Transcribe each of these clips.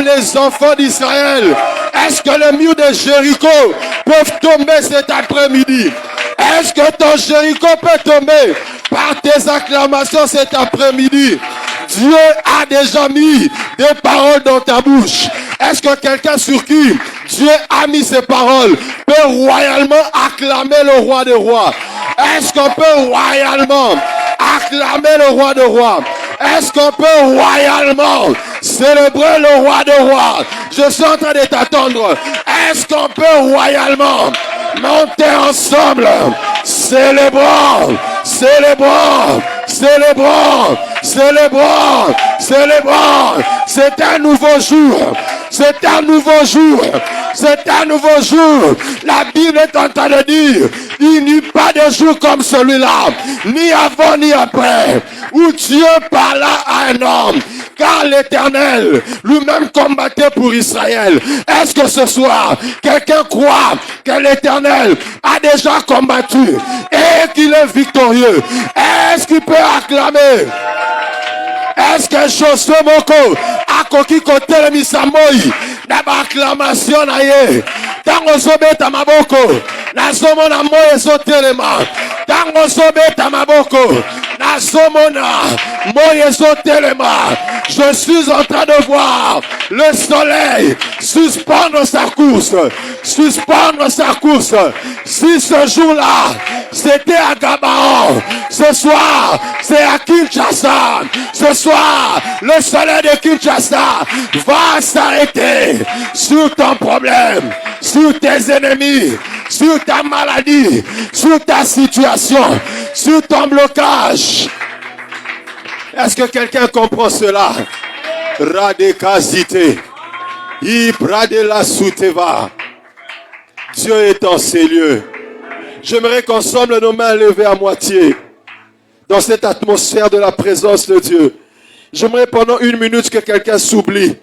les enfants d'Israël. Est-ce que les murs de Jéricho peuvent tomber cet après-midi? Est-ce que ton Jéricho peut tomber par tes acclamations cet après-midi? Dieu a déjà mis des paroles dans ta bouche. Est-ce que quelqu'un sur qui Dieu a mis ses paroles peut royalement acclamer le roi des rois? Est-ce qu'on peut royalement acclamer le roi des rois? Est-ce qu'on peut royalement célébrer le roi des rois? Je suis en train de t'attendre. Est-ce qu'on peut royalement monter ensemble? Célébrons, célébrons, célébrons, célébrons, célébrons. C'est un nouveau jour. C'est un nouveau jour. C'est un nouveau jour. La Bible est en train de dire, il n'y a pas de jour comme celui-là, ni avant ni après, où Dieu parla à un homme. Car l'Éternel lui-même combattait pour Israël. Est-ce que ce soir, quelqu'un croit que l'Éternel a déjà combattu et qu'il est victorieux? Est-ce qu'il peut acclamer? Est-ce que Josué Moko a koki kotel misamoi na ba acclamation na ye? Tango zobeta maboko na zomo na moye zotelema. Tango zobeta maboko na zomo na moye zotelema. Je suis en train de voir le soleil suspendre sa course. Suspendre sa course. Si ce jour-là, c'était à Gabaon, ce soir, c'est à Kinshasa. Ce soir, le soleil de Kinshasa va s'arrêter sur ton problème, sur tes ennemis, sur ta maladie, sur ta situation, sur ton blocage. Est-ce que quelqu'un comprend cela? Radekazite, Ibradela Souteva. Dieu est en ces lieux. J'aimerais qu'ensemble nos mains levées à moitié dans cette atmosphère de la présence de Dieu. J'aimerais pendant 1 minute que quelqu'un s'oublie.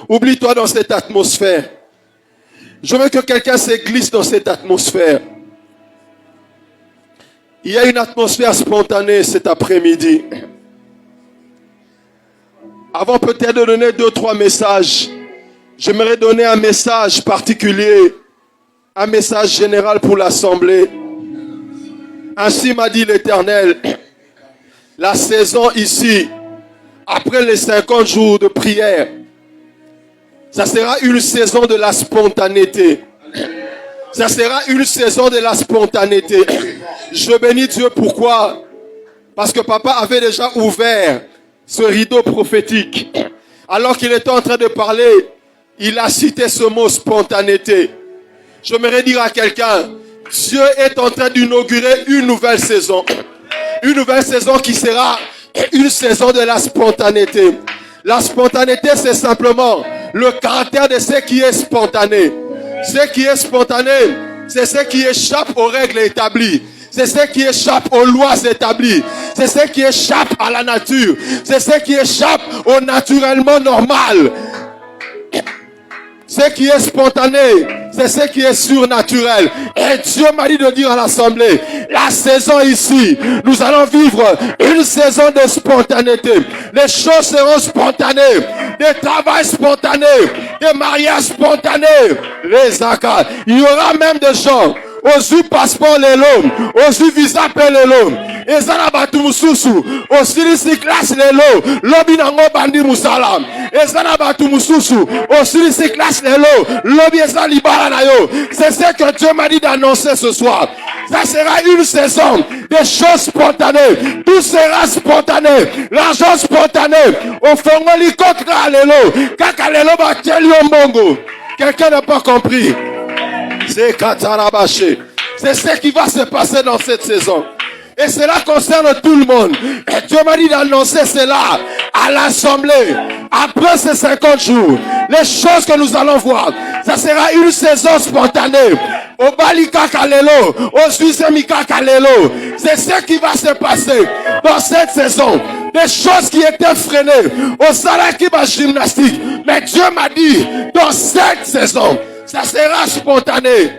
Oublie-toi dans cette atmosphère. Je veux que quelqu'un se glisse dans cette atmosphère. Il y a une atmosphère spontanée cet après-midi. Avant peut-être de donner 2-3 messages, j'aimerais donner un message particulier, un message général pour l'Assemblée. Ainsi m'a dit l'Éternel, la saison ici, après les 50 jours de prière, ça sera une saison de la spontanéité. Ça sera une saison de la spontanéité. Je bénis Dieu, pourquoi? Parce que papa avait déjà ouvert ce rideau prophétique. Alors qu'il était en train de parler, il a cité ce mot spontanéité. J'aimerais dire à quelqu'un, Dieu est en train d'inaugurer une nouvelle saison. Une nouvelle saison qui sera une saison de la spontanéité. La spontanéité, c'est simplement le caractère de ce qui est spontané. Ce qui est spontané, c'est ce qui échappe aux règles établies. C'est ce qui échappe aux lois établies. C'est ce qui échappe à la nature. C'est ce qui échappe au naturellement normal. Ce qui est spontané, c'est ce qui est surnaturel. Et Dieu m'a dit de dire à l'Assemblée, la saison ici, nous allons vivre une saison de spontanéité. Les choses seront spontanées. Des travails spontanés. Des mariages spontanés. Les accords. Il y aura même des gens ozu passeport lelo, ozu visa pe lelo, ezala batu mususu, osilisi classe lelo, lobi nango bandi musala, ezala batu mususu, osilisi classe lelo, lobi ezala libala na yo. C'est ce que Dieu m'a dit d'annoncer ce soir. Ça sera une saison des choses spontanées. Tout sera spontané. L'argent spontané. Au fongoli kotra lelo, kaka lelo ba telio mbongo. Quelqu'un n'a pas compris. C'est Katarabaché. C'est ce qui va se passer dans cette saison. Et cela concerne tout le monde. Et Dieu m'a dit d'annoncer cela à l'Assemblée. Après ces 50 jours, les choses que nous allons voir, ça sera une saison spontanée. Au Balika Kalelo, au Suisemika Kalelo. C'est ce qui va se passer dans cette saison. Des choses qui étaient freinées au Salakiba gymnastique. Mais Dieu m'a dit, dans cette saison, ça sera spontané.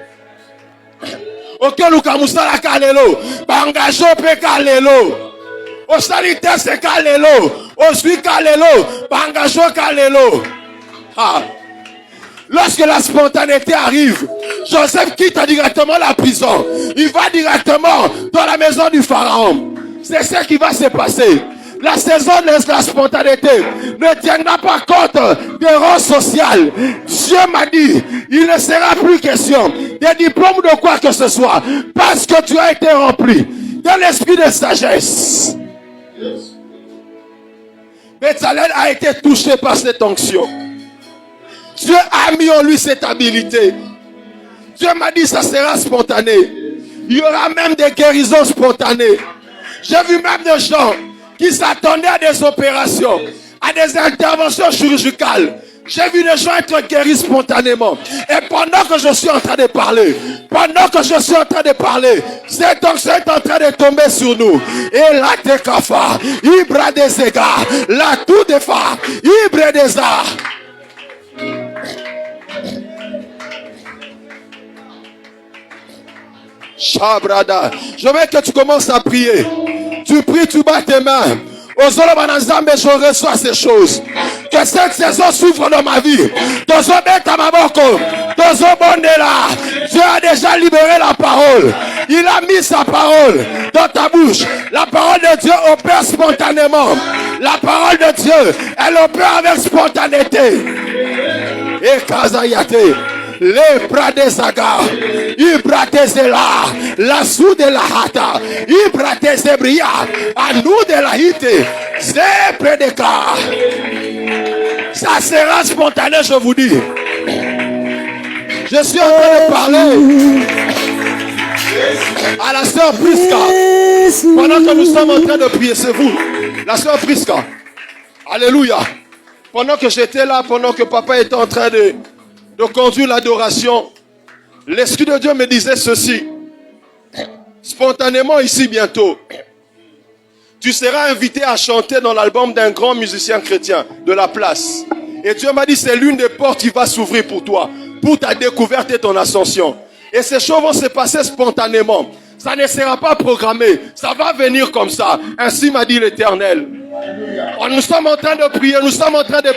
Auquel Ukamusala Kalelo, Bangajo Pe Kalelo, Osalité c'est Kalelo, Osui Kalelo, Bangajo Kalelo. Ah. Lorsque la spontanéité arrive, Joseph quitte directement la prison. Il va directement dans la maison du pharaon. C'est ce qui va se passer. La saison de la spontanéité ne tiendra pas compte des rangs sociaux. Dieu m'a dit, il ne sera plus question des diplômes de quoi que ce soit, parce que tu as été rempli de l'esprit de sagesse. Bézalel a été touché par cette onction. Dieu a mis en lui cette habilité. Dieu m'a dit, ça sera spontané. Il y aura même des guérisons spontanées. J'ai vu même des gens qui s'attendaient à des opérations, à des interventions chirurgicales. J'ai vu des gens être guéris spontanément. Et pendant que je suis en train de parler, cette onction est en train de tomber sur nous. Et la tekafa, ibra des égards, la tout defa, ibre des arts. Shabrada. Je veux que tu commences à prier. Tu pries, tu bats tes mains. Aux Zolobanazambe, je reçois ces choses. Que cette saison s'ouvre dans ma vie. Dans un bête à ma boko. Dans un bon là. Dieu a déjà libéré la parole. Il a mis sa parole dans ta bouche. La parole de Dieu opère spontanément. La parole de Dieu, elle opère avec spontanéité. Et Kazayate. Les Pradesaga, Ibratezela, la sou de la hata, Ibratezebria, à nous de la hite, c'est prédéca. Ça sera spontané, je vous dis. Je suis en train de parler à la sœur Priska. Pendant que nous sommes en train de prier, c'est vous, la sœur Priska. Alléluia. Pendant que j'étais là, pendant que papa était en train de conduire l'adoration, l'Esprit de Dieu me disait ceci. Spontanément ici bientôt, tu seras invité à chanter dans l'album d'un grand musicien chrétien de la place. Et Dieu m'a dit, c'est l'une des portes qui va s'ouvrir pour toi, pour ta découverte et ton ascension. Et ces choses vont se passer spontanément. Ça ne sera pas programmé. Ça va venir comme ça. Ainsi m'a dit l'Éternel. Nous sommes en train de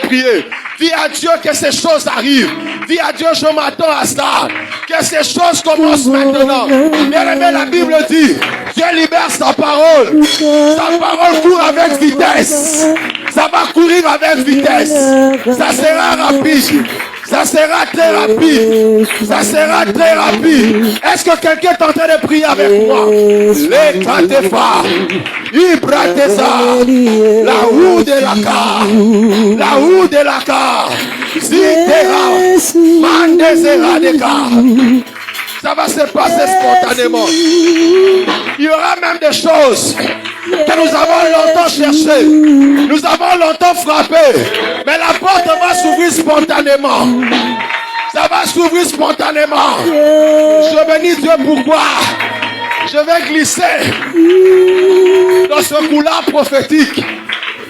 prier. Dis à Dieu que ces choses arrivent. Dis à Dieu, je m'attends à ça. Que ces choses commencent maintenant. Bien aimé, la Bible dit, Dieu libère sa parole. Sa parole court avec vitesse. Ça va courir avec vitesse. Ça sera rapide. Ça sera très rapide. Ça sera très rapide. Est-ce que quelqu'un est en train de prier avec moi? Les Katefa, Ibratesa, la roue de la car, la roue de la car, Zitera, Mandezera de car. Ça va se passer spontanément. Il y aura même des choses que nous avons longtemps cherchées. Nous avons longtemps frappé. Mais la porte va s'ouvrir spontanément. Ça va s'ouvrir spontanément. Je bénis Dieu pourquoi. Je vais glisser dans ce couloir prophétique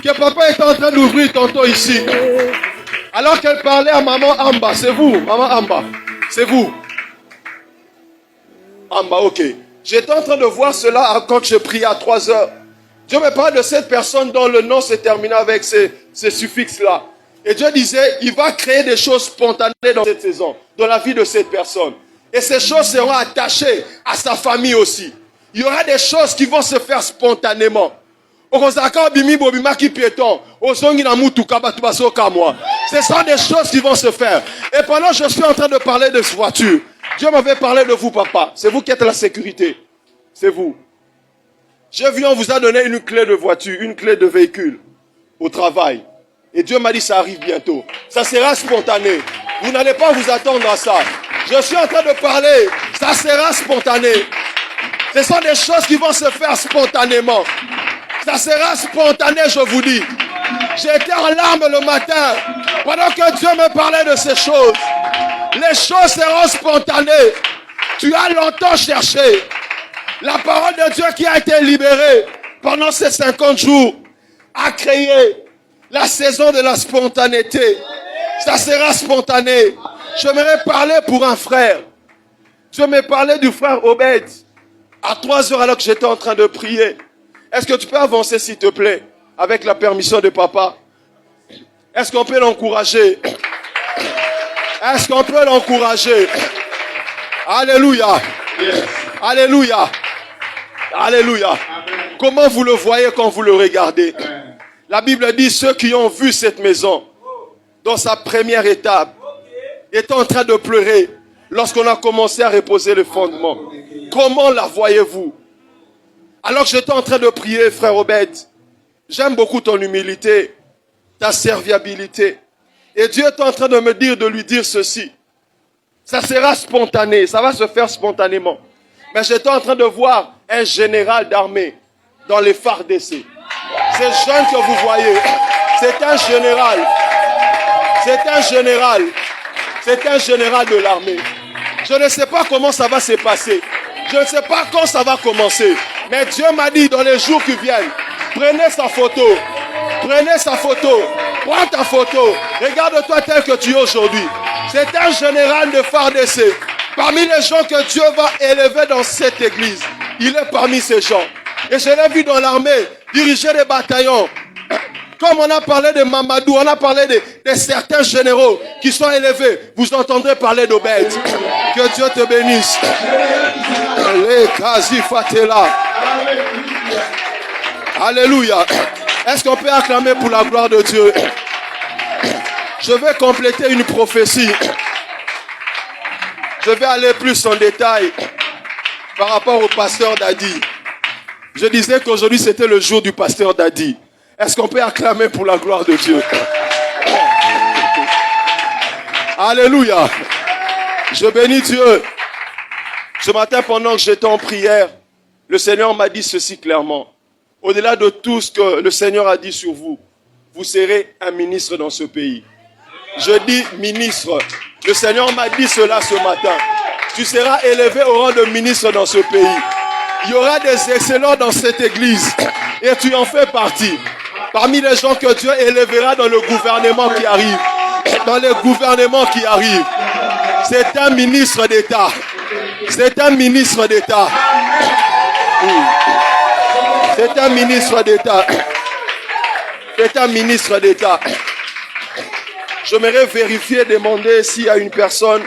que papa est en train d'ouvrir tantôt ici. Alors qu'elle parlait à maman Amba. C'est vous, maman Amba. C'est vous. Amba, ok. J'étais en train de voir cela quand je priais à 3 heures. Dieu me parle de cette personne dont le nom s'est terminé avec ces suffixes-là. Et Dieu disait, il va créer des choses spontanées dans cette saison, dans la vie de cette personne. Et ces choses seront attachées à sa famille aussi. Il y aura des choses qui vont se faire spontanément. Ce sont des choses qui vont se faire. Et pendant que je suis en train de parler de cette voiture, Dieu m'avait parlé de vous, papa. C'est vous qui êtes la sécurité. C'est vous. J'ai vu, on vous a donné une clé de voiture, une clé de véhicule au travail. Et Dieu m'a dit, ça arrive bientôt. Ça sera spontané. Vous n'allez pas vous attendre à ça. Je suis en train de parler. Ça sera spontané. Ce sont des choses qui vont se faire spontanément. Ça sera spontané, je vous dis. J'étais en larmes le matin pendant que Dieu me parlait de ces choses. Les choses seront spontanées. Tu as longtemps cherché. La parole de Dieu qui a été libérée pendant ces 50 jours a créé la saison de la spontanéité. Ça sera spontané. J'aimerais parler pour un frère. Je me parlais du frère Obed à 3 heures alors que j'étais en train de prier. Est-ce que tu peux avancer s'il te plaît avec la permission de papa? Est-ce qu'on peut l'encourager? Est-ce qu'on peut l'encourager? Alléluia. Alléluia. Alléluia. Comment vous le voyez quand vous le regardez? La Bible dit, ceux qui ont vu cette maison, dans sa première étape, étaient en train de pleurer lorsqu'on a commencé à reposer le fondement. Comment la voyez-vous? Alors que j'étais en train de prier, frère Obed, j'aime beaucoup ton humilité, ta serviabilité. Et Dieu est en train de me dire, de lui dire ceci. Ça sera spontané, ça va se faire spontanément. Mais j'étais en train de voir un général d'armée dans les phares d'essai. Ces jeunes que vous voyez, c'est un général. C'est un général. C'est un général de l'armée. Je ne sais pas comment ça va se passer. Je ne sais pas quand ça va commencer. Mais Dieu m'a dit dans les jours qui viennent, prenez sa photo. Prenez sa photo. Prends ta photo. Regarde-toi tel que tu es aujourd'hui. C'est un général de phare d'essai. Parmi les gens que Dieu va élever dans cette église, il est parmi ces gens. Et je l'ai vu dans l'armée, diriger des bataillons. Comme on a parlé de Mamadou, on a parlé de certains généraux qui sont élevés. Vous entendrez parler d'Obed. Que Dieu te bénisse. Les Kazifatela. Alléluia. Est-ce qu'on peut acclamer pour la gloire de Dieu? Je vais compléter une prophétie. Je vais aller plus en détail par rapport au pasteur Dadi. Je disais qu'aujourd'hui c'était le jour du pasteur Dadi. Est-ce qu'on peut acclamer pour la gloire de Dieu? Alléluia. Je bénis Dieu. Ce matin, pendant que j'étais en prière, le Seigneur m'a dit ceci clairement. Au-delà de tout ce que le Seigneur a dit sur vous, vous serez un ministre dans ce pays. Je dis ministre. Le Seigneur m'a dit cela ce matin. Tu seras élevé au rang de ministre dans ce pays. Il y aura des excellents dans cette église. Et tu en fais partie. Parmi les gens que Dieu élèvera dans le gouvernement qui arrive. Dans les gouvernements qui arrivent. C'est un ministre d'État. C'est un ministre d'État. C'est un ministre d'État. C'est un ministre d'État. J'aimerais vérifier, demander s'il y a une personne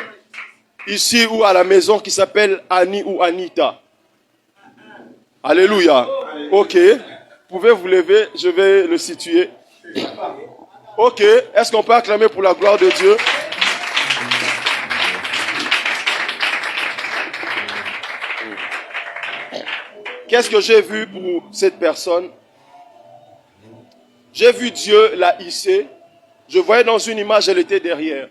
ici ou à la maison qui s'appelle Annie ou Anita. Alléluia. Ok. Vous pouvez vous lever, je vais le situer. Ok. Est-ce qu'on peut acclamer pour la gloire de Dieu? Qu'est-ce que j'ai vu pour cette personne? J'ai vu Dieu la hisser. Je voyais dans une image, elle était derrière.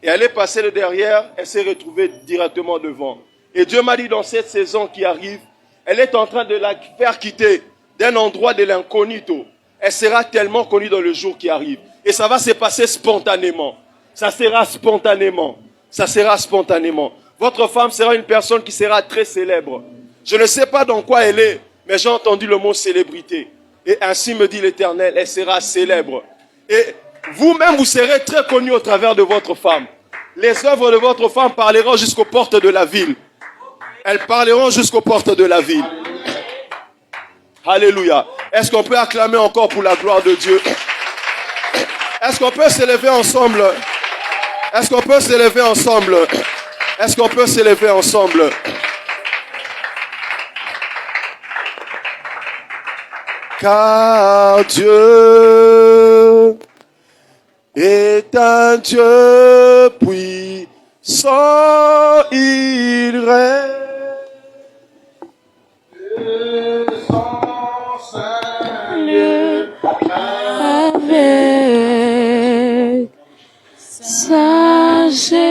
Et elle est passée de derrière, elle s'est retrouvée directement devant. Et Dieu m'a dit dans cette saison qui arrive, elle est en train de la faire quitter d'un endroit de l'incognito. Elle sera tellement connue dans le jour qui arrive. Et ça va se passer spontanément. Ça sera spontanément. Ça sera spontanément. Votre femme sera une personne qui sera très célèbre. Je ne sais pas dans quoi elle est, mais j'ai entendu le mot célébrité. Et ainsi me dit l'Éternel, elle sera célèbre. Et vous-même, vous serez très connu au travers de votre femme. Les œuvres de votre femme parleront jusqu'aux portes de la ville. Elles parleront jusqu'aux portes de la ville. Alléluia. Est-ce qu'on peut acclamer encore pour la gloire de Dieu? Est-ce qu'on peut s'élever ensemble? Est-ce qu'on peut s'élever ensemble? Est-ce qu'on peut s'élever ensemble? Car Dieu est un Dieu puissant, il règne de son salut avec sagesse.